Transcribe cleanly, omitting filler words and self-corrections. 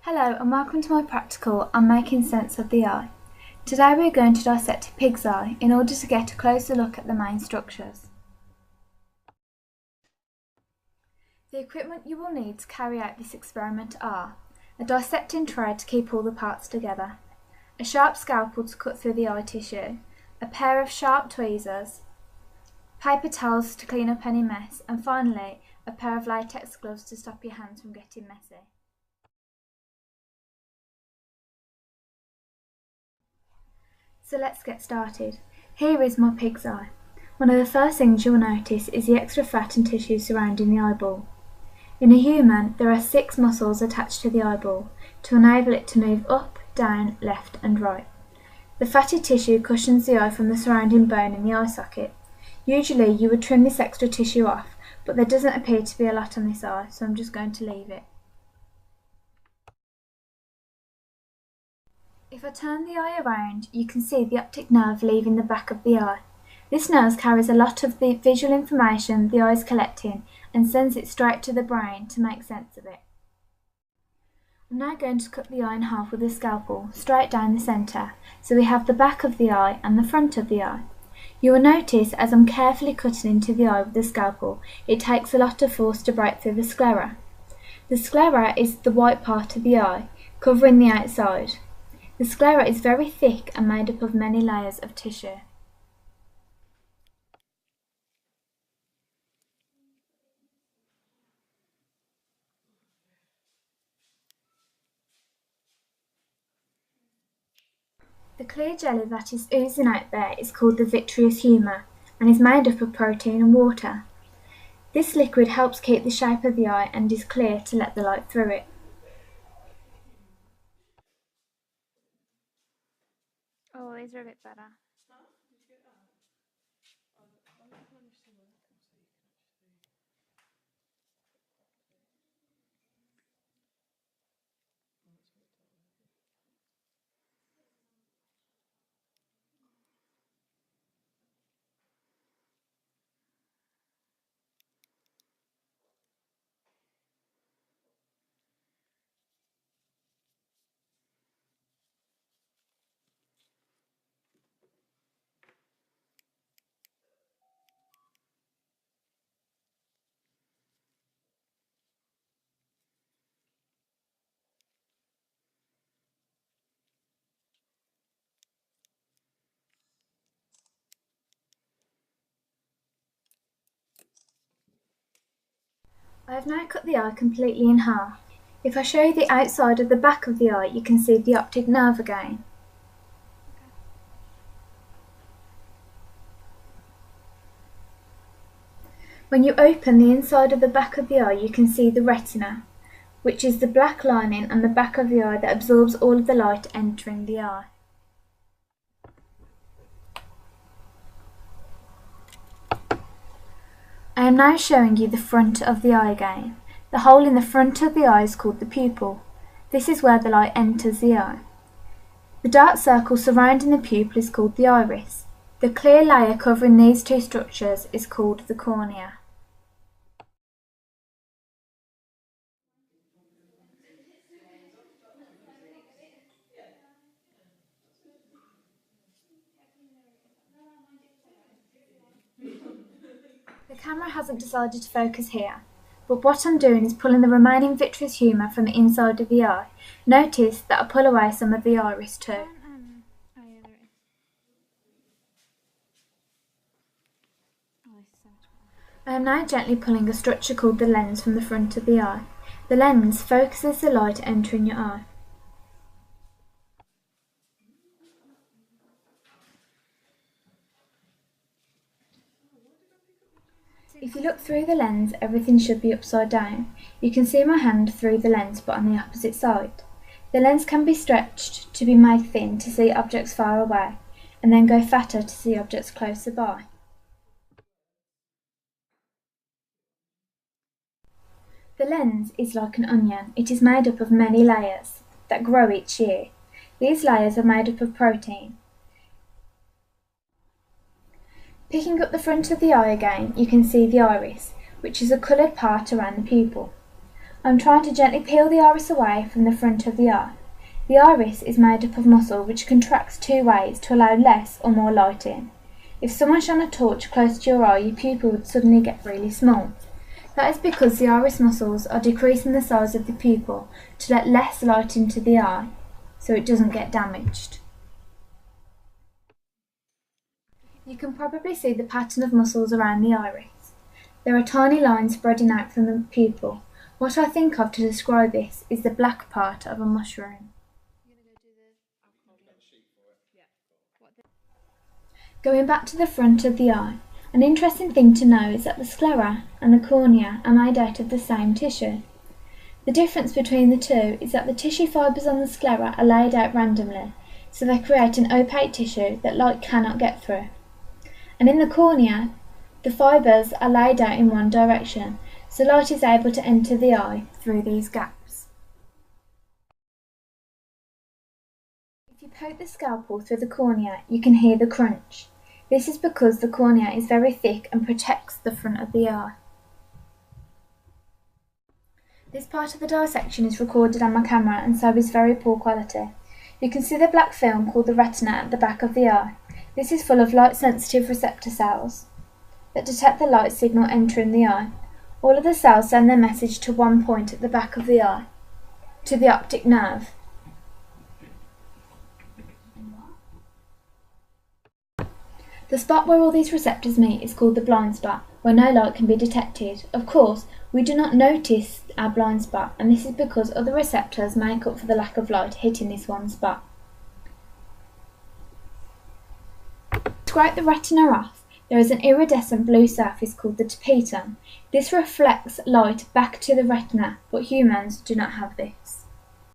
Hello and welcome to my practical on making sense of the eye. Today we are going to dissect a pig's eye in order to get a closer look at the main structures. The equipment you will need to carry out this experiment are a dissecting tray to keep all the parts together, a sharp scalpel to cut through the eye tissue, a pair of sharp tweezers, paper towels to clean up any mess, and finally a pair of latex gloves to stop your hands from getting messy. So let's get started. Here is my pig's eye. One of the first things you'll notice is the extra fat and tissue surrounding the eyeball. In a human, there are 6 muscles attached to the eyeball to enable it to move up, down, left and right. The fatty tissue cushions the eye from the surrounding bone in the eye socket. Usually you would trim this extra tissue off, but there doesn't appear to be a lot on this eye, so I'm just going to leave it. If I turn the eye around, you can see the optic nerve leaving the back of the eye. This nerve carries a lot of the visual information the eye is collecting and sends it straight to the brain to make sense of it. I'm now going to cut the eye in half with a scalpel, straight down the centre, so we have the back of the eye and the front of the eye. You will notice as I'm carefully cutting into the eye with the scalpel, it takes a lot of force to break through the sclera. The sclera is the white part of the eye, covering the outside. The sclera is very thick and made up of many layers of tissue. The clear jelly that is oozing out there is called the vitreous humour and is made up of protein and water. This liquid helps keep the shape of the eye and is clear to let the light through it. Oh, these are a bit better. I have now cut the eye completely in half. If I show you the outside of the back of the eye, you can see the optic nerve again. When you open the inside of the back of the eye, you can see the retina, which is the black lining on the back of the eye that absorbs all of the light entering the eye. I am now showing you the front of the eye again. The hole in the front of the eye is called the pupil. This is where the light enters the eye. The dark circle surrounding the pupil is called the iris. The clear layer covering these two structures is called the cornea. The camera hasn't decided to focus here, but what I'm doing is pulling the remaining vitreous humour from the inside of the eye. Notice that I pull away some of the iris too. I am now gently pulling a structure called the lens from the front of the eye. The lens focuses the light entering your eye. If you look through the lens, everything should be upside down. You can see my hand through the lens but on the opposite side. The lens can be stretched to be made thin to see objects far away, and then go fatter to see objects closer by. The lens is like an onion. It is made up of many layers that grow each year. These layers are made up of protein. Picking up the front of the eye again, you can see the iris, which is a coloured part around the pupil. I'm trying to gently peel the iris away from the front of the eye. The iris is made up of muscle which contracts two ways to allow less or more light in. If someone shone a torch close to your eye, your pupil would suddenly get really small. That is because the iris muscles are decreasing the size of the pupil to let less light into the eye, so it doesn't get damaged. You can probably see the pattern of muscles around the iris. There are tiny lines spreading out from the pupil. What I think of to describe this is the black part of a mushroom. Going back to the front of the eye, an interesting thing to know is that the sclera and the cornea are made out of the same tissue. The difference between the two is that the tissue fibres on the sclera are laid out randomly, so they create an opaque tissue that light cannot get through. And in the cornea, the fibres are laid out in one direction, so light is able to enter the eye through these gaps. If you poke the scalpel through the cornea, you can hear the crunch. This is because the cornea is very thick and protects the front of the eye. This part of the dissection is recorded on my camera and so is very poor quality. You can see the black film called the retina at the back of the eye. This is full of light-sensitive receptor cells that detect the light signal entering the eye. All of the cells send their message to one point at the back of the eye, to the optic nerve. The spot where all these receptors meet is called the blind spot, where no light can be detected. Of course, we do not notice our blind spot, and this is because other receptors make up for the lack of light hitting this one spot. To scrape the retina off, there is an iridescent blue surface called the tapetum. This reflects light back to the retina, but humans do not have this.